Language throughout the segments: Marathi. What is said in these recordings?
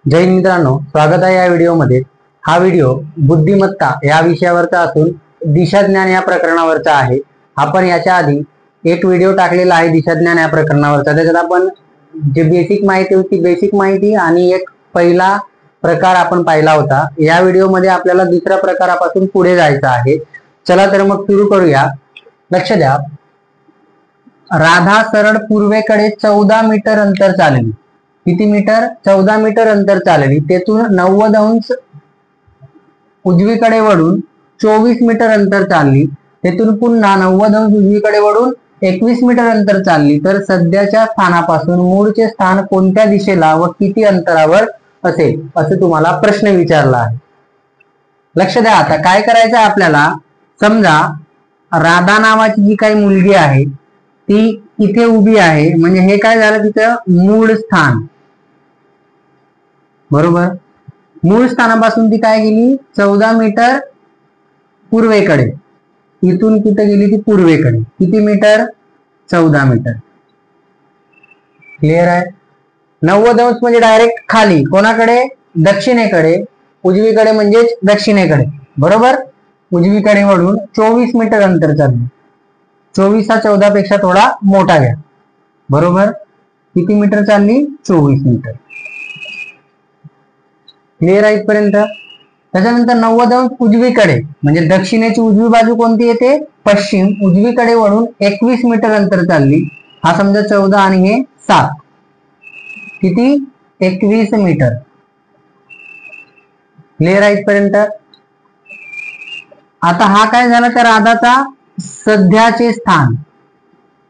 जय हिंद मित्रांनो, स्वागत आहे या व्हिडिओमध्ये। हा व्हिडिओ बुद्धिमत्ता या विषयावरचा असून दिशाज्ञान या प्रकरणावरचा आहे। आपण याच्या आधी एक व्हिडिओ टाकलेला आहे दिशाज्ञान या प्रकरणावरचा। त्याच्यात आपण जे बेसिक माहिती होती, बेसिक माहिती आणि एक पहिला प्रकार आपण पाहिला होता। या व्हिडिओमध्ये आपल्याला दुसऱ्या प्रकारापासून पुढे जायचं आहे। चला तर मग सुरू करूया। लक्ष द्या, राधा सरळ पूर्वेकडे 14 मीटर अंतर चालली। किती मीटर? 14 मीटर अंतर चालली। तेथून 90 अंश उजवीकडे वळून 24 मीटर अंतर चालली। तेथून पुन्हा 90 अंश उजवीकडे वळून 21 मीटर अंतर चालली। तर सध्याच्या स्थानापासून मूळचे स्थान कोणत्या दिशेला व किती अंतरावर असेल असं तुम्हाला प्रश्न विचारला आहे। लक्ष द्या, आता काय करायचं आहे आपल्याला। समजा राधा नावाची जी काही मुलगी आहे ती इथे उभी आहे, म्हणजे हे काय झालं, तिचं मूळ स्थान। बरोबर, मूळ स्थानापासून ती काय गेली? 14 मीटर पूर्वेकडे। इथून कुठे गेली ती? पूर्वेकडे। किती मीटर? 14 मीटर। क्लिअर आहे? 90 अंश म्हणजे डायरेक्ट खाली, कोणाकडे? दक्षिणेकडे। उजवीकडे म्हणजेच दक्षिणेकडे। बरोबर, उजवीकडे वळून 24 मीटर अंतर चालले। 24 हा 14 पेक्षा थोडा मोठा घ्या। बरोबर, किती मीटर चालली? 24 मीटर। क्लिअर आहे इथपर्यंत? त्याच्यानंतर 90 अंश उजवीकडे, म्हणजे दक्षिणेची उजवी बाजू कोणती येते? पश्चिम। उजवीकडे वळून 21 मीटर अंतर चालली। हा समजा 14 आणि हे 7, किती? 21 मीटर। क्लिअर आहे इथपर्यंत? आता हा काय झाला, त्या राधाचा सध्याचे स्थान।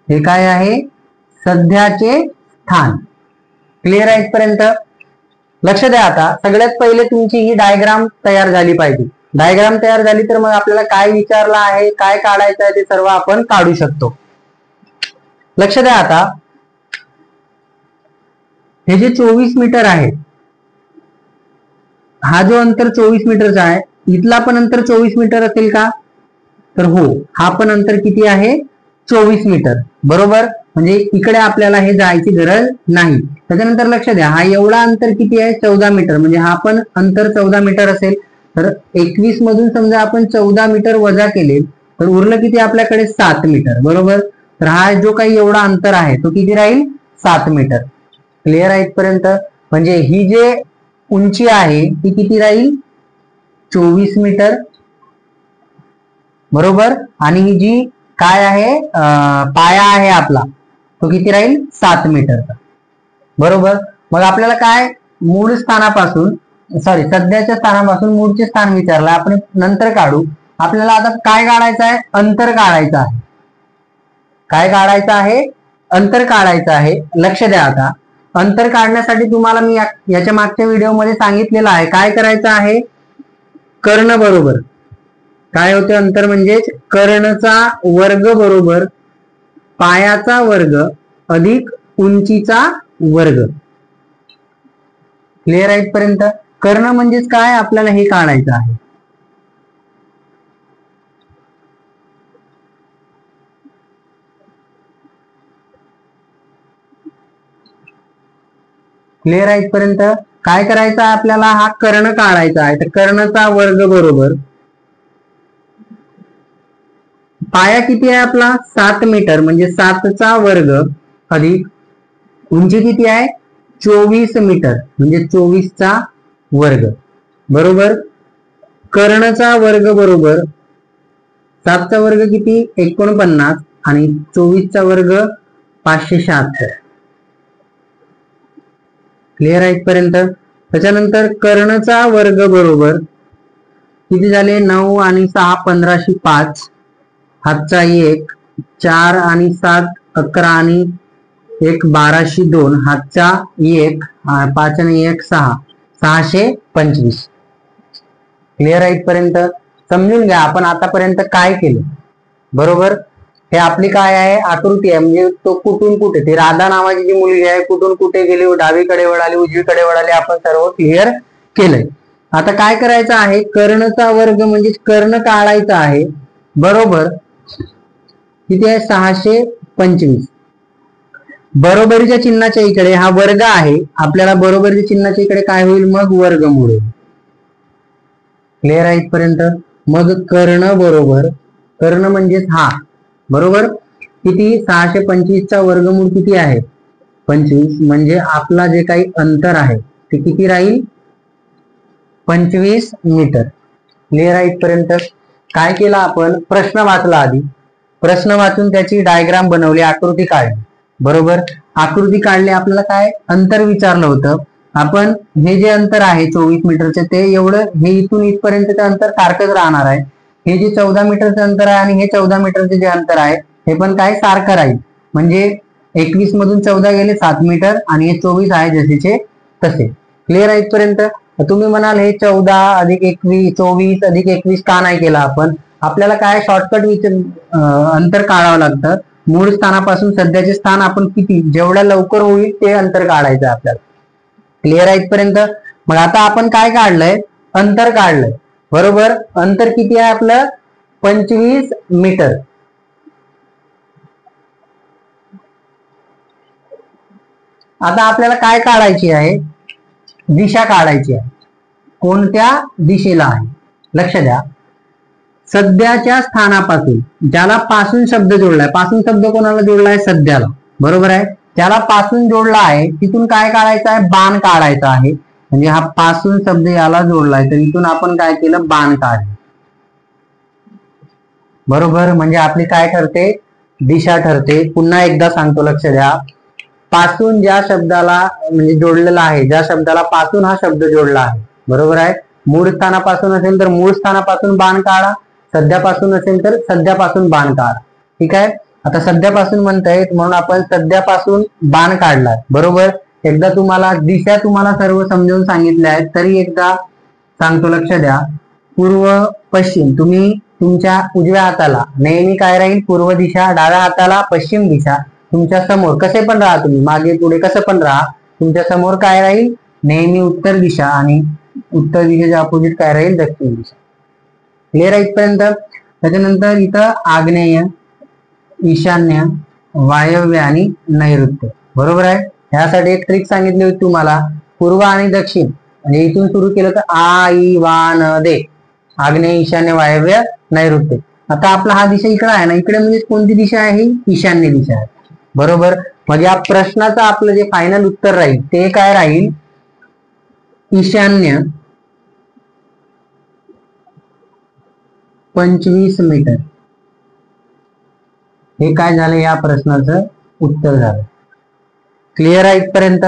हे काय आहे? सध्याचे स्थान। क्लिअर आहे इथपर्यंत? लक्ष द्या, आता सगळ्यात पहिले तुमची ही डायग्राम तयार झाली पाहिजे। डायग्राम तयार झाली तर मग आपल्याला काय विचारलं आहे, काय काढायचं आहे ते सर्व आपण काढू शकतो। लक्ष द्या, आता हे जे 24 मीटर आहे, हा जो अंतर 24 मीटरचा आहे, इथला पण अंतर 24 मीटर असेल का? तर हो, हा पण अंतर किती आहे? 24 मीटर। बरोबर, म्हणजे इकडे आपल्याला हे जायची गरज नाही। त्याच्यानंतर लक्ष द्या, हा एवढा अंतर किती आहे? 14 मीटर, म्हणजे हा पण अंतर 14 मीटर असेल। तर 21 मधून समजा आपण 14 मीटर वजा केले तर उरलं किती आपल्याकडे? 7 मीटर। बरोबर, तर हा जो काही एवढा अंतर आहे तो किती राहील? 7 मीटर। क्लिअर आहे इथपर्यंत? म्हणजे ही जे उंची आहे ती किती राहील? 24 मीटर। बरोबर, आणि ही जी काय आहे, पाया आहे आपला, तो किती राहील? 7 मीटरचा। बरोबर, मग आपल्याला काय मूळ स्थानापासून, सध्याच्या स्थानापासून मूळचे स्थान विचारलं, आपण नंतर काढू। आपल्याला आता काय काढायचं आहे? अंतर काढायचं आहे। काय काढायचं आहे? अंतर काढायचं आहे। लक्ष द्या, आता अंतर काढण्यासाठी तुम्हाला मी याच्या मागच्या व्हिडिओमध्ये सांगितलेलं आहे। काय करायचं आहे? कर्ण बरोबर काय होते? अंतर म्हणजेच कर्णचा वर्ग बरोबर पायाचा वर्ग अधिक उंचीचा वर्ग। क्लिअर आहे इथपर्यंत? कर्ण म्हणजेच काय? आपल्याला हे काढायचं आहे। क्लिअर आहे इथपर्यंत? काय करायचं आहे आपल्याला? हा कर्ण काढायचा आहे। तर कर्णचा वर्ग बरोबर पाया किती आहे आपला? 7 मीटर, म्हणजे 7चा वर्ग अधिक उंची किती आहे? 24 मीटर, म्हणजे 24चा वर्ग। बरोबर, कर्णचा वर्ग बरोबर 7चा वर्ग किती? 49 आणि 24चा वर्ग 576। क्लिअर आहे इथपर्यंत? त्याच्यानंतर कर्णचा वर्ग बरोबर किती झाले? 9 आणि 6 1505, हातचा 1, 4 आणि 7 11 आणि 1 1202, हातचा 1, 5 आणि 1 6, 625। क्लिअर आहे इथपर्यंत? समजून घ्या आपण आतापर्यंत काय केलं। बरोबर, हे आपली काय आहे? आकृती आहे। म्हणजे तो कुठून कुठे, ती राधा नावाची जी मुलगी आहे कुठून कुठे गेली, डावीकडे वळाली, उजवीकडे वळाली, आपण सर्व क्लिअर केलंय। आता काय करायचं आहे? कर्णचा वर्ग म्हणजे कर्ण काढायचा आहे। बरोबर, किती आहे? 625। बरोबरीच्या चिन्हाच्या इकडे हा वर्ग आहे, आपल्याला बरोबरीच्या चिन्हाच्या इकडे काय होईल, मग वर्गमूळ होईल. क्लिअर आहे इथपर्यंत. मग कर्ण बरोबर, कर्ण म्हणजेच हा, बरोबर. किती, 625 चा वर्गमूळ किती आहे, 25. म्हणजे आपला जे काही अंतर आहे ते किती राहील, 25 मीटर. क्लिअर आहे इथपर्यंत. काय केलं आपण, प्रश्न वाचला आधी, प्रश्न वाचून त्याची डायग्राम बनवली, आकृती काढली, बरोबर. आकृती काढली, आपल्याला काय अंतर विचारलं होतं, आपण हे जे अंतर आहे 24 मीटरचे ते एवढं, हे इथून इथपर्यंतचं अंतर सारखंच राहणार आहे. हे जे 14 मीटरचं अंतर आहे आणि हे 14 मीटरचे जे अंतर आहे हे पण काय सारखं राहील. म्हणजे 21 मधून 14 गेले 7 मीटर आणि हे 24 आहे जसेचे तसे. क्लिअर आहे इथपर्यंत. तुम्ही म्हणाल हे 14 अधिक 21, 24 अधिक 21 का नाही केला आपण, आपल्याला काय शॉर्टकट अंतर काढावं लागतं. मूळ स्थानापासून सध्याचे स्थान आपण किती, जेवढ्या लवकर होईल ते अंतर काढायचं आपल्याला. क्लिअर आहे इथपर्यंत. मग आता आपण काय काढलंय, अंतर काढलंय, बरोबर. अंतर किती आहे आपलं, 25 मीटर. आता आपल्याला काय काढायची आहे, दिशा काढायची आहे. कोणत्या दिशेला आहे, लक्ष द्या. सध्याच्या स्थानापासून, ज्याला पासून शब्द जोडलाय, पासून शब्द कोणाला जोडलाय, सध्याला, बरोबर आहे. त्याला पासून जोडला आहे, तिथून काय काढायचं आहे, बाण काढायचा आहे. म्हणजे हा पासून शब्द याला जोडलाय, तर इथून आपण काय केलं, बाण काढलं, बरोबर. म्हणजे आपली काय ठरते, दिशा ठरते. पुन्हा एकदा सांगतो, लक्ष द्या. पासून ज्या शब्दाला म्हणजे जोडलेला आहे, ज्या शब्दाला पासून हा शब्द जोडला आहे, बरोबर आहे. मूळ स्थानापासून असेल तर मूळ स्थानापासून बाण काढा, सध्यापासून असेल तर सध्यापासून बाण काढा. ठीक आहे. आता सध्यापासून म्हणतायत म्हणून आपण सध्यापासून बाण काढलाय, बरोबर. एकदा तुम्हाला दिशा तुम्हाला सर्व समजावून सांगितल्या आहेत, तरी एकदा सांगतो, लक्ष द्या. पूर्व पश्चिम, तुम्ही तुमच्या उजव्या हाताला नेहमी काय राहील, पूर्व दिशा, डाव्या हाताला पश्चिम दिशा. तुमच्या समोर कसे पण राहा, तुम्ही मागे पुढे कसं पण राहा, तुमच्या समोर काय राहील, नेहमी उत्तर दिशा, आणि उत्तर दिशेच्या अपोजिट काय राहील, दक्षिण दिशा. क्लिअर आहे इथपर्यंत. त्याच्यानंतर इथं आग्नेय, ईशान्य, वायव्य आणि नैऋत्य, बरोबर आहे. ह्यासाठी एक ट्रिक सांगितली होती तुम्हाला, पूर्व आणि दक्षिण, म्हणजे इथून सुरू केलं तर आ ई वा न दे, आग्नेय, ईशान्य, वायव्य, नैऋत्य. आता आपला हा दिशा इकडे आहे ना, इकडे म्हणजे कोणती दिशा आहे, ईशान्य दिशा आहे, बरोबर. मग या प्रश्नाचं आपलं जे फायनल उत्तर राहील ते काय राहील, ईशान्य 25 मीटर. हे काय झालं, या प्रश्नाचं उत्तर झालं. क्लिअर आहे इथपर्यंत.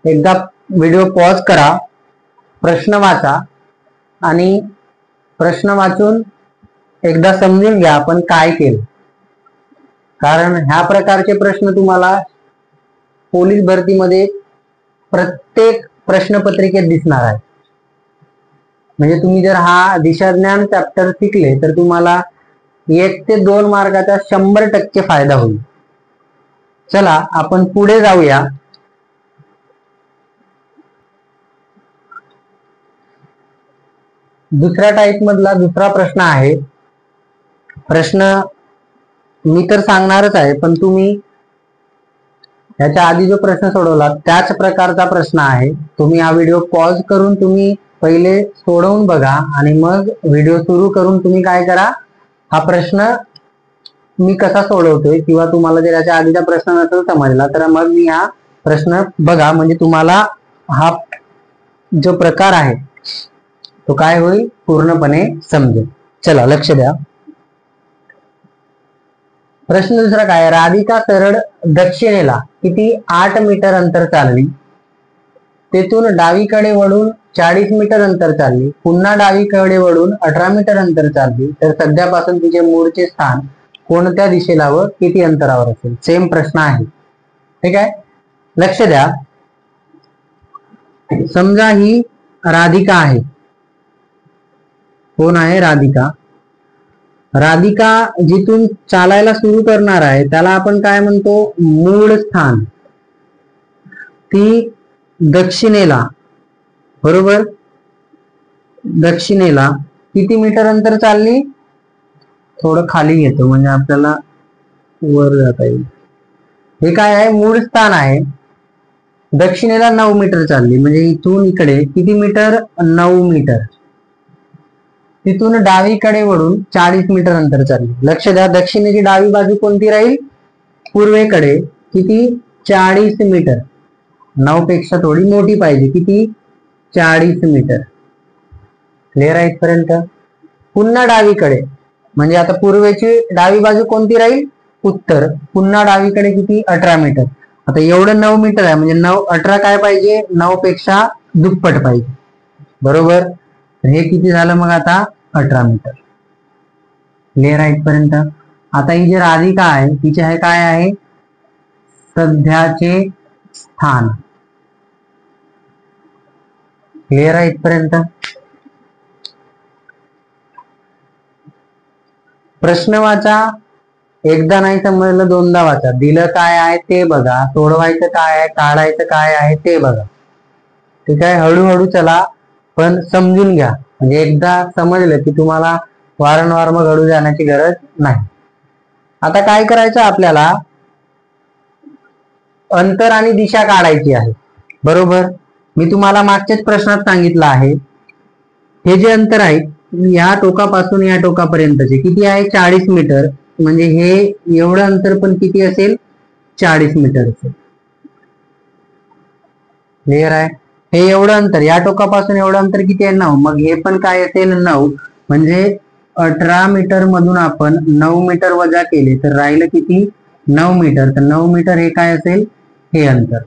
एकदा व्हिडिओ पॉज करा, प्रश्न वाचा आणि प्रश्न वाचून एकदा समजून घ्या आपण काय केलं. कारण ह्या प्रकारचे प्रश्न तुम्हाला पोलीस भरतीमध्ये प्रत्येक प्रश्नपत्रिकेत दिसणार आहे. म्हणजे तुम्ही जर हा दिशाज्ञान चॅप्टर शिकले तर तुम्हाला 1 ते 2 मार्काचा 100% फायदा होईल. चला आपण पुढे जाऊया. दुसऱ्या टाईप मधला दुसरा प्रश्न आहे. प्रश्न मी तर सांगणारच आहे, पण तुम्ही याच्या आधी जो प्रश्न सोडवला त्याच प्रकारचा प्रश्न आहे. तुम्ही हा व्हिडिओ पॉज करून तुम्ही पहिले सोडवून बघा आणि मग व्हिडिओ सुरू करून तुम्ही काय करा, हा प्रश्न मी कसा सोडवतोय किंवा तुम्हाला जर याच्या आधीचा प्रश्न नसेल समजला तर मग मी हा प्रश्न बघा, म्हणजे तुम्हाला हा जो प्रकार आहे तो काय होईल, पूर्णपणे समजेल. चला लक्ष द्या. प्रश्न दुसरा काय, राधिका सरळ दक्षिणेला किती 8 मीटर अंतर चालली, तेथून डावीकडे वळून 40 मीटर अंतर चालली, पुन्हा डावीकडे वळून 18 मीटर अंतर चालली, तर सध्यापासून तिचे मूळचे स्थान कोणत्या दिशेला व किती अंतरावर असेल. सेम प्रश्न आहे. ठीक आहे. लक्ष द्या. समजा ही राधिका आहे. कोण आहे, राधिका. राधिका जिथून चालायला सुरू करणार आहे त्याला आपण काय म्हणतो, मूळ स्थान. ती दक्षिणेला, बरोबर, दक्षिणेला किती मीटर अंतर चालली, थोडं खाली घेतो म्हणजे आपल्याला वर जाता येईल. हे काय आहे, मूळ स्थान आहे. दक्षिणेला 9 मीटर चालली, म्हणजे इथून इकडे किती मीटर, 9 मीटर. तिथून डावीकडे वळून 40 मीटर अंतर चालली. लक्ष द्या, दक्षिणेची डावी बाजू कोणती राहील, पूर्वेकडे. किती, 40 मीटर. 9 पेक्षा थोडी मोठी पाहिजे. किती, 40 मीटर. क्लिअर आहे इथपर्यंत. पुन्हा डावीकडे, म्हणजे आता पूर्वेची डावी बाजू कोणती राहील, उत्तर. पुन्हा डावीकडे किती, 18 मीटर. आता एवढं 9 मीटर आहे, म्हणजे 9 18 काय पाहिजे, 9 पेक्षा दुप्पट पाहिजे. बरोबर. हे किती झालं मग आता, 18 मीटर. क्लिअर आहे इथपर्यंत. आता ही जी राधिका आहे तिचे आहे काय आहे, सध्याचे स्थान. क्लिअर आहे इथपर्यंत. प्रश्न वाचा, एकदा नाही समजलं दोनदा वाचा. दिलं काय आहे ते बघा, सोडवायचं काय आहे, काढायचं काय आहे ते बघा. ठीक आहे, हळूहळू चला, पण समजून घ्या. म्हणजे एकदा समजलं की तुम्हाला वारंवार मग हळू जाण्याची गरज नाही. आता काय करायचं आपल्याला, अंतर आणि दिशा काढायची आहे. बरोबर. मी तुम्हाला मागच्याच प्रश्नात सांगितलं आहे, हे जे अंतर आहे या टोकापासून या टोकापर्यंतचे किती आहे, 40 मीटर. म्हणजे हे एवढं अंतर पण किती असेल, 40 मीटर असेल. क्लिअर आहे. हे एवढं अंतर, या टोकापासून एवढं अंतर किती आहे, 9. मग हे पण काय असेल, 9. म्हणजे 18 मीटर मधून आपण 9 मीटर वजा केले तर राहिलं किती, 9 मीटर. तर 9 मीटर हे काय असेल, हे अंतर.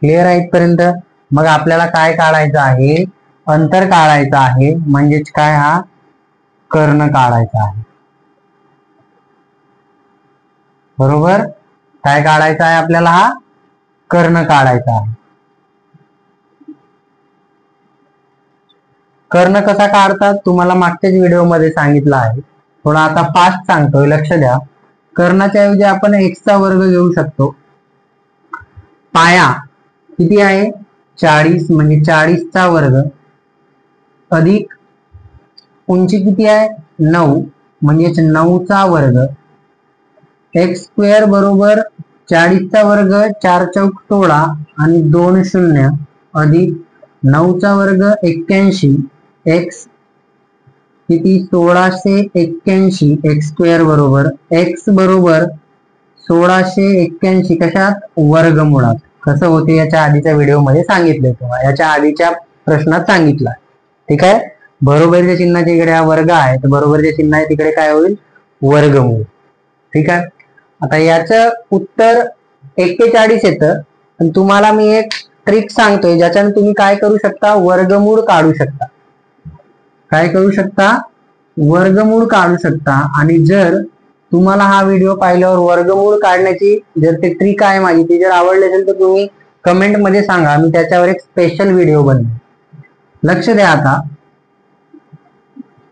क्लिअर आहे इथपर्यंत. मग आपल्याला काय काढायचं आहे, अंतर काढायचं आहे. म्हणजेच काय, हा कर्ण काढायचा आहे. बरोबर. काय काढायचं आहे आपल्याला, हा कर्ण काढायचा आहे. कर्ण कसा काढतात तुम्हाला मागच्याच व्हिडिओमध्ये सांगितलं आहे. थोडा आता फास्ट सांगतोय, लक्ष द्या. कर्णाच्या ऐवजी आपण एक्सचा वर्ग घेऊ शकतो. पाया किती आहे, 40. म्हणजे 40चा वर्ग अधिक उंची किती आहे, 9. म्हणजेच 9चा वर्ग. एक्स स्क्वेअर बरोबर 40चा वर्ग, 4 चौक 16 आणि 2 शून्य अधिक 9चा वर्ग 81. एक्स किती, 1681. एक्स स्क्वेअर बरोबर एक्स बरोबर 1681 कशात, वर्गमुळात. कसं होते याच्या आधीच्या व्हिडिओमध्ये सांगितलंय तुम्हाला, याच्या आधीच्या प्रश्नात सांगितलं. ठीक आहे. बरोबरच्या चिन्हाच्या इकडे हा वर्ग आहे, तर बरोबरच्या चिन्ह आहे तिकडे काय होईल, वर्गमूळ. ठीक आहे. आता याचं उत्तर 41 येतं. पण तुम्हाला मी एक ट्रिक सांगतोय ज्याच्याने तुम्ही काय करू शकता, वर्गमूळ काढू शकता. काय करू शकता, वर्गमूळ काढू शकता. आणि जर तुम्हाला हा व्हिडिओ पाहिल्यावर वर्गमूळ काढण्याची जर ते ट्रिक आहे माझी, ती जर आवडली असेल तर तुम्ही कमेंट मध्ये सांगा, मी त्याच्यावर एक स्पेशल व्हिडिओ बनवेन. लक्ष द्या. आता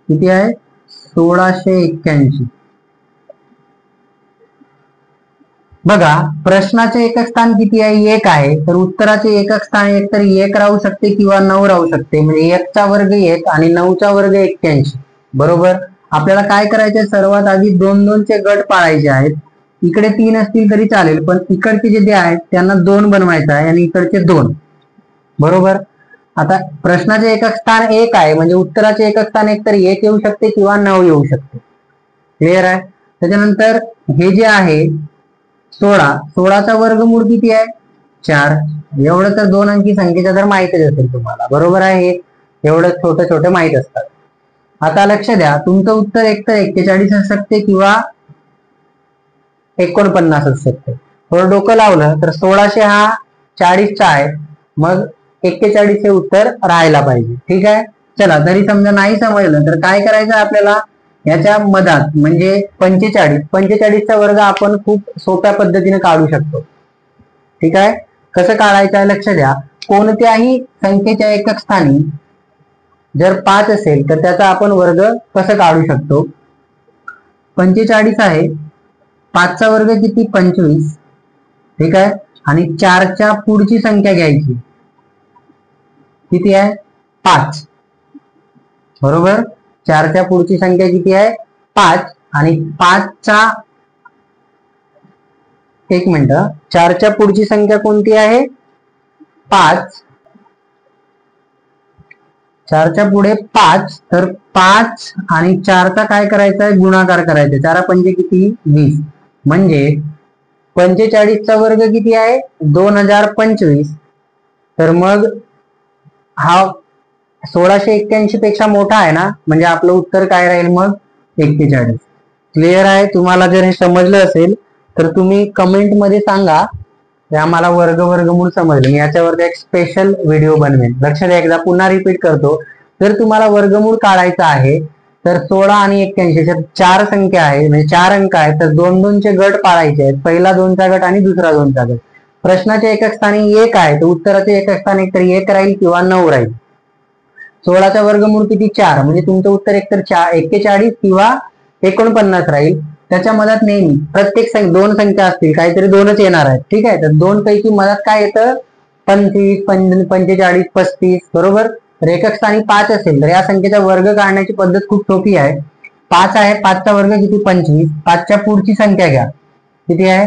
किती आहे, 1681. बघा, प्रश्नाचे एकक स्थान किती आहे, 1 आहे. तर उत्तराचे एकक स्थान एक तर 1 राहू शकते किंवा 9 राहू शकते. म्हणजे 1चा वर्ग 1 आणि 9चा वर्ग 81. बरोबर. आपल्याला काय करायचे, सर्वात आधी 2-2चे गट पाळायचे आहेत. इकडे 3 असतील तरी चालेल, पण इकडचे जे आहेत त्यांना 2 बनवायचं आहे आणि इकडचे 2. बरोबर. आता प्रश्नाचे एकक स्थान 1 आहे, म्हणजे उत्तराचे एकक स्थान एक तर 1 येऊ शकते किंवा 9 येऊ शकते. क्लिअर आहे. त्याच्यानंतर हे जे आहे 16चा वर्गमूळ किती आहे, 4. एवढं तर 2 अंकी संख्येचा तर माहितच असेल तुम्हाला. बरोबर आहे. एवढं छोटे छोटे माहित असतात. आता लक्ष द्या, तुमचं उत्तर एक तर 41 असू शकते किंवा 49 असू शकते. थोडं डोकं लावलं तर 1600 हा 40चा आहे, मग 41 हे उत्तर राहायला पाहिजे. ठीक आहे. चला, तरी समजा नाही समजलं तर काय करायचं आपल्याला, याच्या मधात म्हणजे 45चा वर्ग आपण खूप सोप्या पद्धतीने काढू शकतो. ठीक आहे. कसं काढायचं आहे, लक्ष द्या. कोणत्याही संख्येच्या एकक स्थानी जर 5 असेल तर त्याचा आपण वर्ग कसं काढू शकतो. 45 आहे, 5चा वर्ग किती, 25. ठीक आहे. आणि 4च्या पुढची संख्या घ्यायची, किती आहे, 5. बरोबर. 4च्या पुढची संख्या किती आहे, 5. आणि 5चा 1 मिनिट, 4च्या पुढची संख्या कोणती आहे? 5. 4च्या पुढे 5, तर 5 आणि 4चा काय करायचा आहे? गुणाकार करायचा. 4 पंचे किती? 20. म्हणजे 45चा वर्ग किती आहे? 2025. तर मग हा 1681 पेक्षा मोठा आहे ना, म्हणजे आपलं उत्तर काय राहील मग? 41. क्लिअर आहे? तुम्हाला जर हे समजलं असेल तर तुम्ही कमेंट मध्ये सांगा की आम्हाला वर्गमूळ समजलं. मी याच्यावरती एक स्पेशल व्हिडिओ बनवेन. लक्ष द्या, एकदा पुन्हा रिपीट करतो. जर तुम्हाला वर्गमूळ काढायचा आहे तर 16 आणि 81 4 संख्या आहे, म्हणजे 4 अंक आहेत, तर 2-2चे गट पाडायचे आहेत. पहिला 2चा गट आणि दुसरा 2चा गट. प्रश्नाच्या एकक स्थानी 1 आहे, तर उत्तराचे एकक स्थानी एकतर 1 राहील किंवा 9 राहील. 16चा वर्गमूळ किती? 4, म्हणजे तुमचं उत्तर एकतर 41 किंवा 49 राहील. त्याच्या मधात नेहमी प्रत्येक 2 संख्या असतील, काहीतरी 2च येणार आहेत. ठीक आहे, तर 2 पैकी मधात काय येतं? 25, 45, 35. बरोबर. तर एकक स्थानी 5 असेल तर या संख्येचा वर्ग काढण्याची पद्धत खूप सोपी आहे. 5 आहे, 5चा वर्ग किती? 25. 5च्या पुढची संख्या घ्या, किती आहे?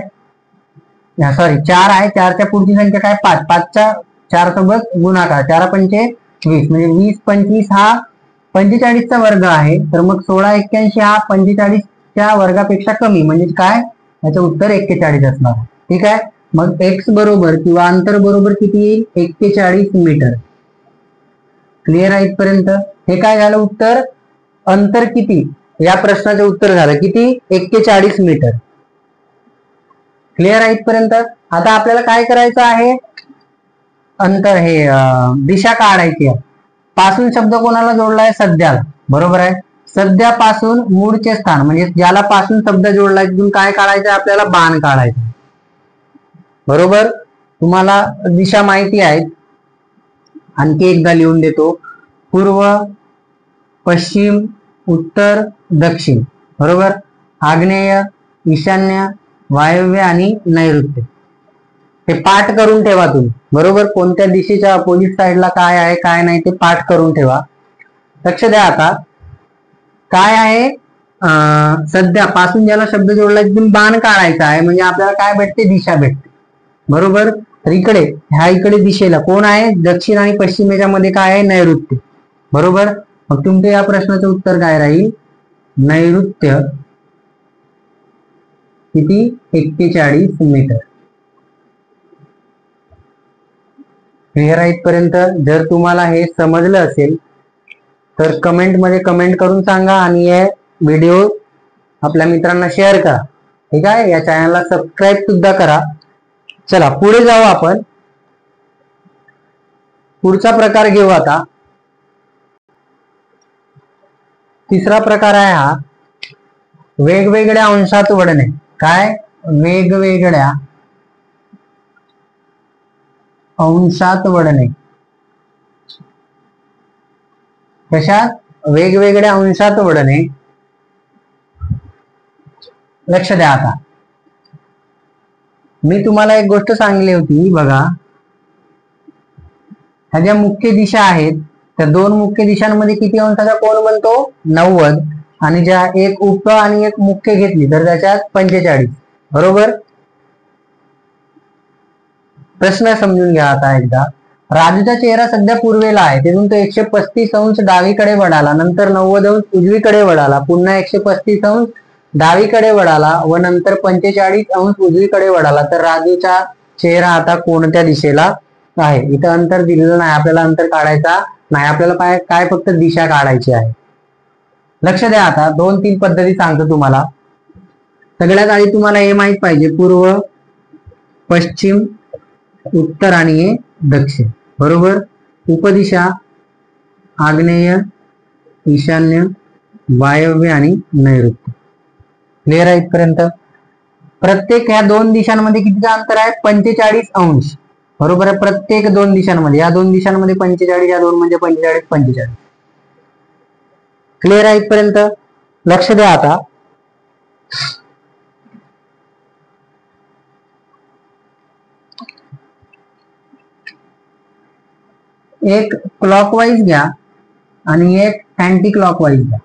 सॉरी, 4 आहे, 4च्या पुढची संख्या काय? 5. 5च्या 4 सोबत गुणाकार, 4 पंचे 20, म्हणजे 20 25 हा 45चा वर्ग आहे. तर मग 1681 हा 45च्या वर्गापेक्षा कमी, म्हणजे काय? याचं उत्तर 41 असणार. ठीक आहे. मग एक्स बरोबर किंवा अंतर बरोबर किती येईल? 41 मीटर. क्लिअर आहे इथपर्यंत? हे काय झालं उत्तर? अंतर किती? या प्रश्नाचं उत्तर झालं किती? 41 मीटर. क्लिअर आहे इथपर्यंत? आता आपल्याला काय करायचं आहे? अंतर, हे दिशा काढायची आहे. पासून शब्द कोणाला जोडलाय? सध्याला. बरोबर आहे. सध्यापासून मूळचे स्थान, म्हणजे ज्याला पासून शब्द जोडलाय तिथून काय काढायचं? आपल्याला बाण काढायचं. बरोबर. तुम्हाला दिशा माहिती आहे, आणखी एकदा लिहून देतो. पूर्व, पश्चिम, उत्तर, दक्षिण. बरोबर. आग्नेय, ईशान्य, वायव्य आणि नैऋत्य. हे पाठ करून ठेवा तुम्ही. बरोबर. कोणत्या दिशेच्या अपोजिट साईडला काय आहे काय नाही ते पाठ करून ठेवा. लक्ष द्या. आता काय आहे? सध्या पासून ज्याला शब्द जोडला तिथून बाण काढायचा आहे, म्हणजे आपल्याला काय भेटते? दिशा भेटते. बरोबर. तर इकडे, ह्या इकडे दिशेला कोण आहे? दक्षिण आणि पश्चिमेच्या मध्ये काय आहे? नैऋत्य. बरोबर. मग तुमच्या या प्रश्नाचं उत्तर काय राहील? नैऋत्य किती? 41 मीटर. क्लिअर आहे इथपर्यंत? जर तुम्हाला हे समजलं असेल तर कमेंट मध्ये कमेंट करून सांगा आणि हे व्हिडिओ आपल्या मित्रांना शेअर करा. ठीक आहे. या चॅनलला सबस्क्राईब सुद्धा करा. चला पुढे जाऊ आपण. पुढचा प्रकार घेऊ आता. तिसरा प्रकार आहे हा वेगवेगळ्या अंशात वळणे. काय? वेगवेगळ्या अंशात वळणे. कशात? वेगवेगळ्या अंशात वळणे. लक्ष द्या. आता मी तुम्हाला एक गोष्ट सांगली होती बघा, ह्या ज्या मुख्य दिशा आहेत त्या 2 मुख्य दिशांमध्ये किती अंशाचा कोन बनतो? 90. आणि ज्या एक उप आणि एक मुख्य घेतली तर त्याच्यात 45. बरोबर. प्रश्न समजून घ्या आता एकदा. राजूचा चेहरा सध्या पूर्वेला आहे, तिथून तो 135 अंश डावीकडे वळाला, नंतर 90 अंश उजवीकडे वळाला, पुन्हा 135 अंश डावीकडे वळाला व नंतर 45 अंश उजवीकडे वळाला. तर राजूचा चेहरा आता कोणत्या दिशेला आहे? इथं अंतर दिलेलं नाही, आपल्याला अंतर काढायचा नाही, आपल्याला काय फक्त दिशा काढायची आहे. लक्ष द्या. आता 2-3 पद्धती सांगतो तुम्हाला. सगळ्यात आधी तुम्हाला हे माहित पाहिजे, पूर्व, पश्चिम, उत्तर आणि दक्षिण. बरोबर. उपदिशा आग्नेय, ईशान्य, वायव्य आणि नैऋत्य. क्लिअर आहे इथपर्यंत? प्रत्येक ह्या 2 दिशांमध्ये कितीचं अंतर आहे? 45 अंश. बरोबर आहे. प्रत्येक 2 दिशांमध्ये, या 2 दिशांमध्ये 45, या 2 म्हणजे 45 45. क्लिअर आहे इथपर्यंत? लक्ष द्या. आता एक क्लॉकवाईज घ्या आणि एक अँटी क्लॉकवाईज घ्या.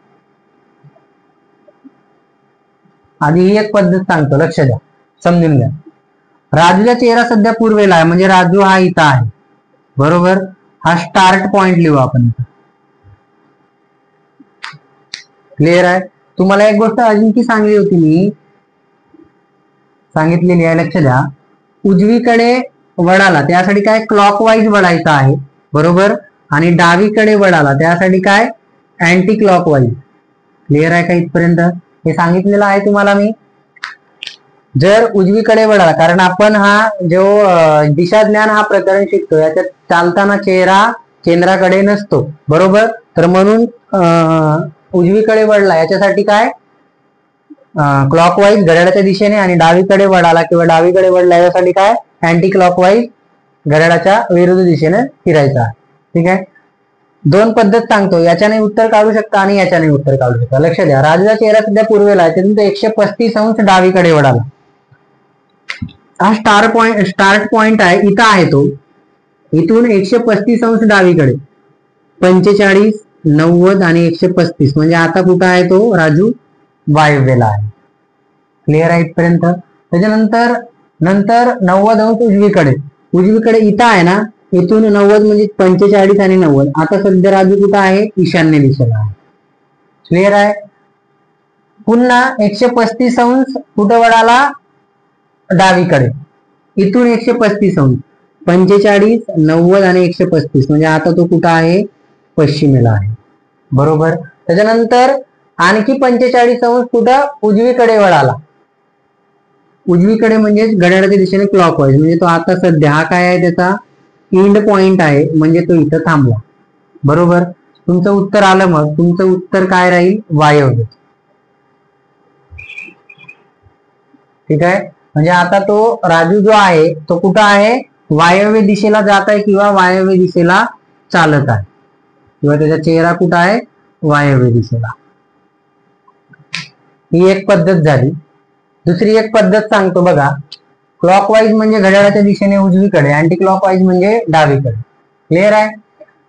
आधी ही एक पद्धत सांगतो, लक्ष द्या, समजून घ्या. राजूचा चेहरा सध्या पूर्वेला आहे, म्हणजे राजू हा इथं आहे, बरोबर. हा स्टार्ट पॉइंट लिहू आपण. क्लिअर आहे. तुम्हाला एक गोष्ट अजून की सांगली होती मी, सांगितलेली आहे, लक्ष द्या. उजवीकडे वळाला त्यासाठी काय क्लॉकवाईज वळायचं आहे, बरोबर. आणि डावीकडे वळाला त्यासाठी काय अँटी क्लॉकवाईज. क्लिअर आहे का इथपर्यंत? हे सांगितलेलं आहे तुम्हाला मी. जर उजवीकडे वळाला, कारण आपण हा जो दिशा ज्ञान हा प्रकरण शिकतो, याच्यात चालताना चेहरा केंद्राकडे नसतो, बरोबर. तर म्हणून उजवीकडे वळला याच्यासाठी काय क्लॉकवाईज घड्याळाच्या दिशेने, आणि डावीकडे वळाला किंवा डावीकडे वळला याच्यासाठी काय अँटी क्लॉकवाईज घड्याळाच्या विरुद्ध दिशेने फिरायचा. ठीक आहे. दोन पद्धत सांगतो, याच्याने उत्तर काढू शकता आणि याच्याने उत्तर काढू शकता. लक्ष द्या. राजूचा चेहरा सध्या पूर्वेला आहे, तिथून 135 अंश डावीकडे वळाला. हा स्टार्ट पॉइंट आहे, इथं आहे तो. इथून 135 अंश डावीकडे 45, 90 आणि 135, म्हणजे आता कुठं आहे तो राजू? वायव्येला आहे. क्लिअर आहे इथपर्यंत? त्याच्यानंतर 90 अंश उजवीकडे इथं आहे ना, इथून 90 म्हणजे 45 आणि 90. आता सध्या राजू कुठं आहे? ईशान्य दिशेला आहे. क्लिअर आहे. पुन्हा 135 अंश कुठं वळाला? डावीकडे. इथून 135 अंश 45, 90 आणि 135, म्हणजे आता तो कुठं आहे? पश्चिमेला आहे, बरोबर. त्याच्यानंतर आणखी 45 अंश कुठं? उजवीकडे वळाला. उजवीकडे म्हणजे घड्याळाच्या दिशेने क्लॉकवाईज, म्हणजे तो आता सध्या हा काय आहे? त्याचा एंड पॉइंट आहे, म्हणजे तो इथं थांबला, बरोबर. तुमचं उत्तर आलं. मग तुमचं उत्तर काय राहील? वायव्य. ठीक आहे. म्हणजे आता तो राजू जो आहे तो कुठं आहे? वायव्य दिशेला जात आहे किंवा वायव्य दिशेला चालत आहे, किंवा त्याचा चेहरा कुठं आहे? वायव्य दिशेला. ही एक पद्धत झाली. दुसरी एक पद्धत सांगतो बघा. क्लॉकवाईज म्हणजे घड्याळाच्या दिशेने उजवीकडे, अँटी क्लॉकवाईज म्हणजे डावीकडे. क्लिअर आहे.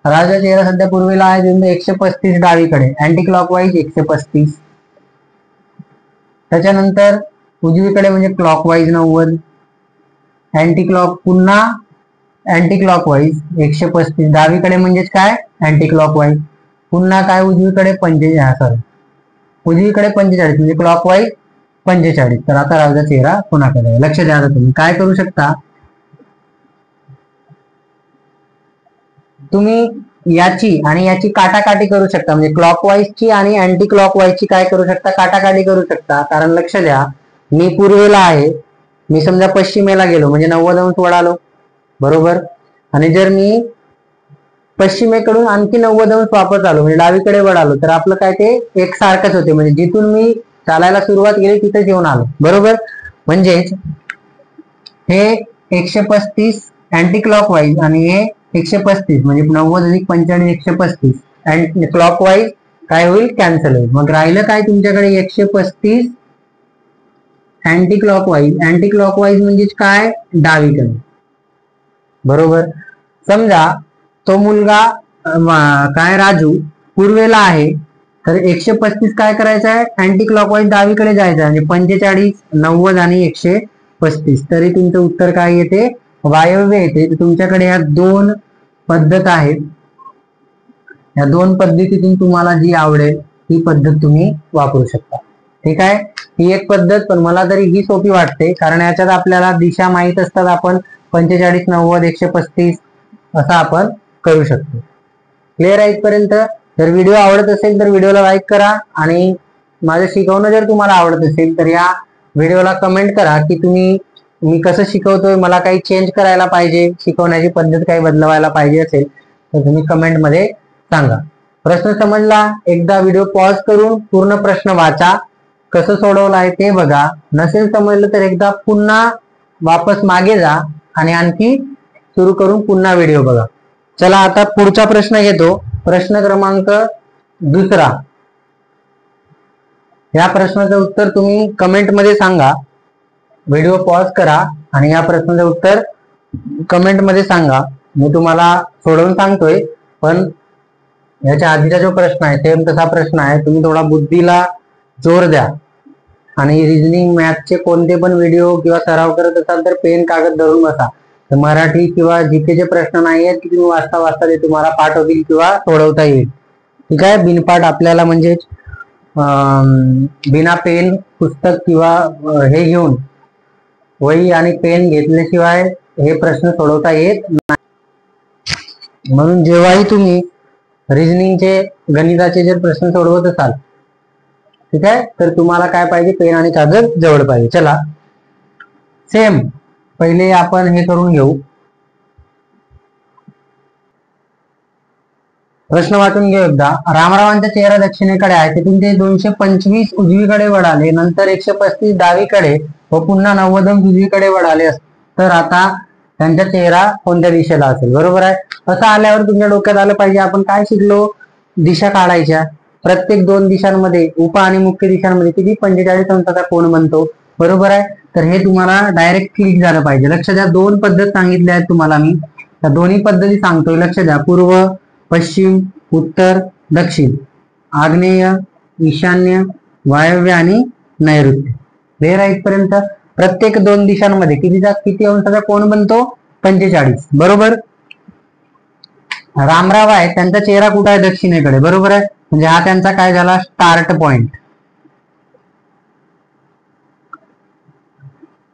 राजाचा चेहरा सध्या पूर्वेला आहे, 135 डावीकडे, अँटी क्लॉकवाईज 135. त्याच्यानंतर उजवीकडे म्हणजे क्लॉकवाईज 90, पुन्हा अँटी क्लॉकवाईज 135. डावीकडे म्हणजेच काय? Anti clockwise. पुन्हा काय? उजवीकडे 45 म्हणजे क्लॉकवाईज 45. तर आता राजाचा चेहरा कोणाकडे आहे? लक्ष द्या. तुम्ही काय करू शकता? तुम्ही याची आणि याची काटाकाटी करू शकता, म्हणजे क्लॉकवाईजची आणि अँटी क्लॉकवाईजची काय करू शकता? काटाकाटी करू शकता. कारण लक्ष द्या, मी पूर्वेला आहे, मी समजा पश्चिमेला गेलो म्हणजे 90 अंश वळालो, बरोबर. आणि जर मी पश्चिमेकडून आणखी 90 अंश वापस आलो म्हणजे डावीकडे वळालो, तर आपलं काय ते एक सारखंच होते, म्हणजे जिथून मी चालायला सुरुवात केली तिथेच येऊन आलो, बरोबर. म्हणजेच हे 135 अँटी क्लॉकवाईज आणि हे 135 म्हणजे 90 अधिक 45 135 अँटी क्लॉकवाईज काय होईल? कॅन्सल होईल. मग राहिलं काय तुमच्याकडे? 135 अँटी क्लॉकवाईज. अँटी क्लॉकवाईज म्हणजे काय? डावीकडे, बरोबर. समजा तो मुलगा काय राजू पूर्वेला आहे, तर 135 काय करायचं आहे? अँटी क्लॉकवाईज डावीकडे जायचं आहे, म्हणजे 45, 90 आणि 135. तरी तुमचं उत्तर काय येते? वायव्य येते. तर तुमच्याकडे या दोन पद्धत आहेत. या दोन पद्धतीतून तुम्हाला जी आवडेल ती पद्धत तुम्ही वापरू शकता. ठीक आहे. ही एक पद्धत, पण मला तरी ही सोपी वाटते, कारण याच्यात आपल्याला दिशा माहित असतात. आपण 45, 90, 135 असं आपण करू शकतो. क्लिअर आहे इथपर्यंत? जर व्हिडिओ आवडत असेल तर व्हिडिओला लाईक करा, आणि माझं शिकवणं जर तुम्हाला आवडत असेल तर या व्हिडिओला कमेंट करा की मी कसं शिकवतोय, मला काही चेंज करायला पाहिजे, शिकवण्याची पद्धत काही बदलवायला पाहिजे असेल तर तुम्ही कमेंट मध्ये सांगा. प्रश्न समजला? एकदा व्हिडिओ पॉज करून पूर्ण प्रश्न वाचा, कसं सोडवलं आहे ते बघा. नसेल समजलं तर एकदा पुन्हा वापस मागे जा आणि आणखी सुरू करून पुन्हा व्हिडिओ बघा. चला आता पुढचा प्रश्न घेतो. प्रश्न क्रमांक 2. या प्रश्नाचं उत्तर तुम्ही कमेंट मध्ये सांगा. व्हिडिओ पॉज करा आणि या प्रश्नाचं उत्तर कमेंट मध्ये सांगा. मी तुम्हाला सोडवून सांगतोय, पण याच्या आधीचा जो प्रश्न आहे सेम तसा प्रश्न आहे. तुम्ही थोडा बुद्धीला जोर द्या. आणि रिझनिंग मॅथचे कोणते पण व्हिडिओ किंवा सराव करत असाल तर पेन कागद धरून बसा. तर मराठी किंवा जीकेचे प्रश्न नाही आहेत की तुम्ही वाचता वाचता ते तुम्हाला पाठ होतील किंवा सोडवता येईल. ठीक आहे. बिनपाठ आपल्याला म्हणजे बिना पेन पुस्तक किंवा हे घेऊन वही आणि पेन घेतल्याशिवाय हे प्रश्न सोडवता येत नाही. म्हणून जेव्हाही तुम्ही रिझनिंगचे गणिताचे जे प्रश्न सोडवत असाल, ठीक आहे, तर तुम्हाला काय पाहिजे, पेन आणि कागद जवळ पाहिजे. चला सेम पहिले आपण हे करून घेऊ. प्रश्न वाचून घेऊ एकदा. रामरावांचा चेहरा दक्षिणेकडे आहे, तिथून ते 225 उजवीकडे वळाले, नंतर 135 डावीकडे व पुन्हा 90 अंश उजवीकडे वळाले, तर आता त्यांचा चेहरा कोणत्या दिशेला असेल? बरोबर आहे. असं आल्यावर तुमच्या डोक्यात आलं पाहिजे आपण काय शिकलो, दिशा काढायच्या. प्रत्येक 2 दिशांमध्ये उप आणि मुख्य दिशांमध्ये किती 45 अंशाचा कोन बनतो. बरोबर आहे. तर हे तुम्हाला डायरेक्ट क्लिक झालं पाहिजे. लक्ष द्या, 2 पद्धत सांगितल्या आहेत तुम्हाला मी, त्या दोन्ही पद्धती सांगतोय. लक्ष द्या, पूर्व, पश्चिम, उत्तर, दक्षिण, आग्नेय, ईशान्य, वायव्य आणि नैऋत्य. क्लिअर आहे इथपर्यंत? प्रत्येक 2 दिशांमध्ये किती अंशाचा कोन बनतो? 45. बरोबर. रामराव आहे, त्यांचा चेहरा कुठे आहे? दक्षिणेकडे. बरोबर आहे. म्हणजे हा त्यांचा काय झाला? Start point.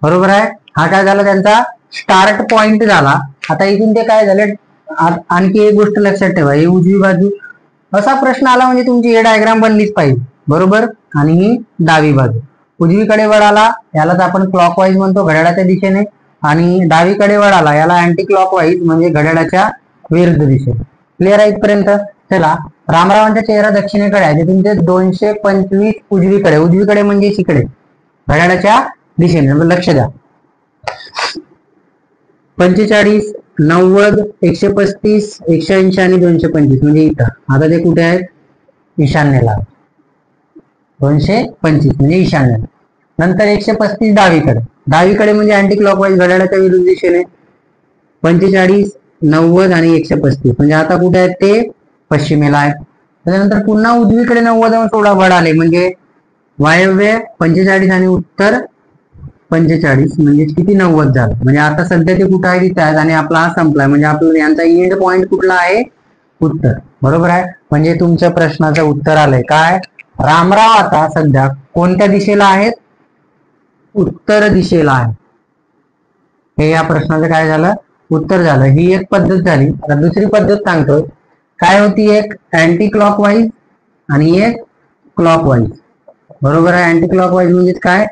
बरोबर आहे. हा काय झाला? त्यांचा स्टार्ट पॉइंट झाला. आता इथून ते काय झाले? आणखी एक गोष्ट लक्षात ठेवा, ही उजवी बाजू. असा प्रश्न आला म्हणजे तुमची हे डायग्राम बनलीच पाहिजे. बरोबर. आणि ही डावी बाजू. उजवीकडे वळाला यालाच आपण क्लॉकवाईज म्हणतो, घड्याळाच्या दिशेने, आणि डावीकडे वळाला याला अँटी क्लॉकवाईज म्हणजे घड्याळाच्या विरुद्ध दिशेने. क्लिअर आहे इथपर्यंत? चला, रामरावांचा चेहरा दक्षिणेकडे आहे, तिथून ते 225 उजवीकडे. उजवीकडे म्हणजे इकडे घड्याळाच्या दिशेने. लक्ष द्या, 45, 90, 135, 180 आणि 225 म्हणजे इथं. आता ते कुठे आहेत? ईशान्येला. 225 म्हणजे ईशान्येला. नंतर 135 डावीकडे. डावीकडे म्हणजे अँटी क्लॉकवाईज घड्याळाच्या विरुद्ध दिशेने. 45, 90 आणि 135 म्हणजे आता कुठे आहेत ते? पश्चिमेला आहेत. त्याच्यानंतर पुन्हा उजवीकडे 90 अंश वळाले म्हणजे वायव्य 45 आणि उत्तर 45 म्हणजे किती? 90 झालं. म्हणजे आता सध्या ते कुठं आहे? तिथे आहेत आणि आपला हा संपलाय. म्हणजे आपला यांचा एंड पॉइंट कुठला आहे? उत्तर. बरोबर आहे. म्हणजे तुमच्या प्रश्नाचं उत्तर आलंय काय? रामराव आता सध्या कोणत्या दिशेला आहेत? उत्तर दिशेला आहे. हे या प्रश्नाचं काय झालं? उत्तर झालं. ही एक पद्धत झाली. आता दुसरी पद्धत सांगतोय. काय होती? एक अँटी क्लॉकवाईज आणि एक क्लॉकवाईज. बरोबर आहे. अँटी क्लॉकवाईज म्हणजे काय?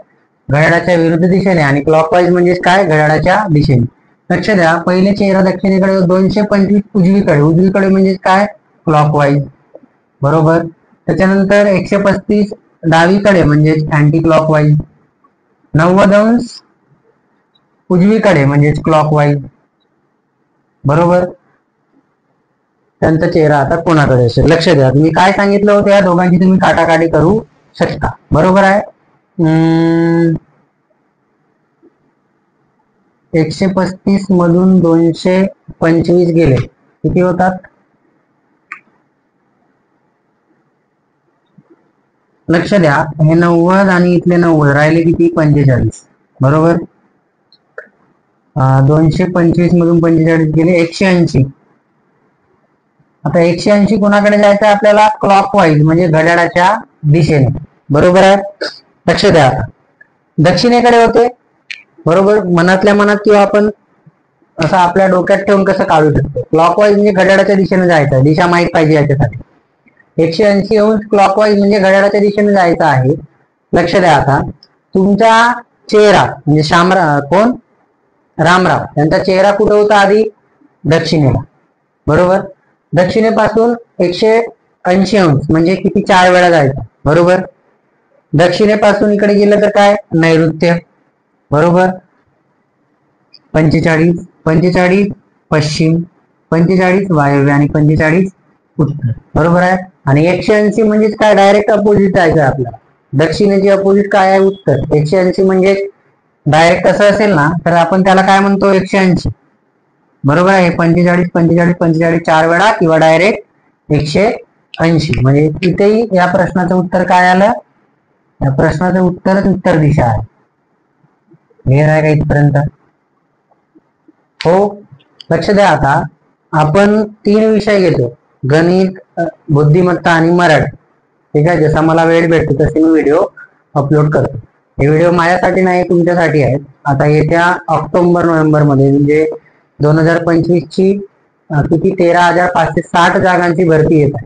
घड्याळाच्या विरुद्ध दिशेने, आणि क्लॉकवाईज म्हणजे काय? घड्याळाच्या दिशेने. लक्ष द्या, पहिले चेहरा दक्षिणेकडे, 225 उजवीकडे. उजवीकडे म्हणजे काय? क्लॉकवाईज. बरोबर. त्याच्यानंतर 135 डावीकडे म्हणजे अँटी क्लॉकवाईज. 90 अंश उजवीकडे म्हणजे क्लॉकवाईज. बरोबर. त्यांचा चेहरा आता कोणाकडे असेल? लक्ष द्या, तुम्ही काय सांगितलं होतं या दोघांची तुम्ही काटाकाटी करू शकता. बरोबर आहे. 135 मधून 225 गेले, किती होतात? लक्ष द्या, हे 90 आणि इथले 90 राहिले किती? 45. बरोबर. 225 मधून 45 गेले 180. आता 180 कोणाकडे जायचं आपल्याला? क्लॉकवाईज म्हणजे घड्याळाच्या दिशेने. बरोबर आहे. लक्ष द्या, दक्षिणेकडे होते. बरोबर. मनातल्या मनात किंवा आपण असं आपल्या डोक्यात ठेवून कसं काढू शकतो? क्लॉकवाईज म्हणजे घड्याळाच्या दिशेने जायचं. दिशा माहित पाहिजे याच्यासाठी. 180 अंश क्लॉकवाईज म्हणजे घड्याळाच्या दिशेने जायचं आहे. लक्ष द्या, आता तुमचा चेहरा म्हणजे कोण? रामराव यांचा चेहरा कुठे होता आधी? दक्षिणेला. बरोबर. दक्षिणेपासून 180 अंश म्हणजे किती? 4 वेळा जायचं. बरोबर. दक्षिणेपासून इकडे गेलं तर काय? नैऋत्य. बरोबर. 45 पश्चिम, 45 वायव्य आणि 45 उत्तर. बरोबर आहे. आणि 180 म्हणजे काय? डायरेक्ट अपोजिट जायचं आपल्याला. दक्षिणेची अपोजिट काय आहे? उत्तर. 180 म्हणजे डायरेक्ट असं असेल ना तर आपण त्याला काय म्हणतो? 180. बरोबर आहे. 45 45 45 4 वेळा किंवा डायरेक्ट 180. म्हणजे इथेही या प्रश्नाचं उत्तर काय आलं? या प्रश्नाचं उत्तरच उत्तर दिशा आहे. क्लिअर आहे का इथपर्यंत? हो. लक्ष द्या. आता आपण 3 विषय घेतो, गणित, बुद्धिमत्ता आणि मराठी. ठीक आहे. जसा मला वेळ भेटतो तसे मी व्हिडिओ अपलोड करतो. हे व्हिडिओ माझ्यासाठी नाही, तुमच्यासाठी आहेत. आता येत्या ऑक्टोबर नोव्हेंबर मध्ये म्हणजे 2025 ची किती 13,560 जागांची भरती येत आहे.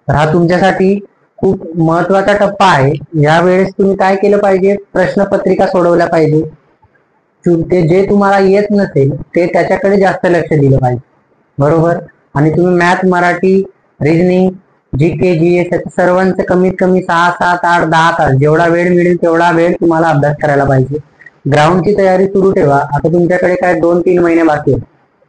तर हा तुमच्यासाठी खूप महत्वाचा टप्पा आहे. यावेळेस तुम्ही काय केलं पाहिजे? प्रश्नपत्रिका सोडवल्या पाहिजे. ते जे तुम्हाला येत नसेल ते त्याच्याकडे जास्त लक्ष दिलं पाहिजे. बरोबर. आणि तुम्ही math, Marathi, reasoning, GK, GS सर्वांचे कमीत कमी 6, 7, 8, 10 तास जेवढा वेळ मिळेल तेवढा वेळ तुम्हाला अभ्यास करायला पाहिजे. ग्राउंडची तयारी सुरू ठेवा. आता तुमच्याकडे काय 2-3 महिने बाकी आहेत.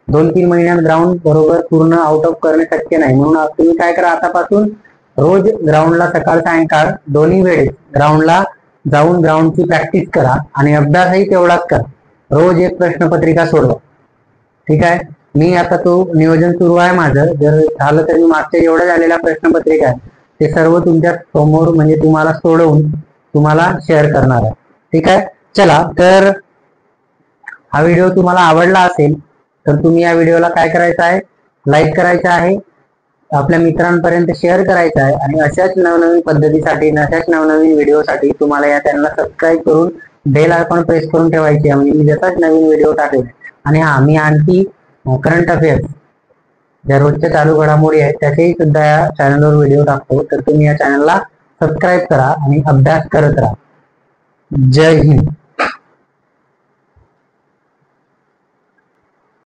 2-3 महिन्यात ग्राउंड बरोबर पूर्ण आउट ऑफ करणे शक्य नाही. म्हणून तुम्ही काय करा, आतापासून रोज ग्राउंडला सकाळ सायंकाळ दोन्ही वेळेस ग्राउंडला जाऊन ग्राउंडची प्रॅक्टिस करा आणि अभ्यासही तेवढाच करा. रोज एक प्रश्नपत्रिका सोडवा. ठीक आहे. मी आता तो नियोजन सुरू आहे माझं. जर झालं तर मी मागच्या जेवढ्या झालेल्या प्रश्नपत्रिका आहे ते सर्व तुमच्या समोर म्हणजे तुम्हाला सोडवून तुम्हाला शेअर करणार आहे. ठीक आहे. चला, तर हा व्हिडिओ तुम्हाला आवडला असेल तर तुम्ही या व्हिडिओला काय करायचं आहे? लाईक करायचं आहे, आपल्या मित्रांपर्यंत शेअर करायचं आहे आणि अशाच नवनवीन पद्धतीसाठी, अशाच नवनवीन व्हिडिओसाठी तुम्हाला या चॅनलला सबस्क्राईब करून बेल आयकॉन प्रेस करून ठेवायची आहे. म्हणजे मी जसाच नवीन व्हिडिओ टाकेल. आणि हा, मी आणखी करंट अफेअर्स ज्या रोजच्या चालू घडामोडी आहेत त्याचेही सुद्धा या चॅनलवर व्हिडिओ टाकतो. तर तुम्ही या चॅनलला सबस्क्राईब करा आणि अभ्यास करत राहा. जय हिंद.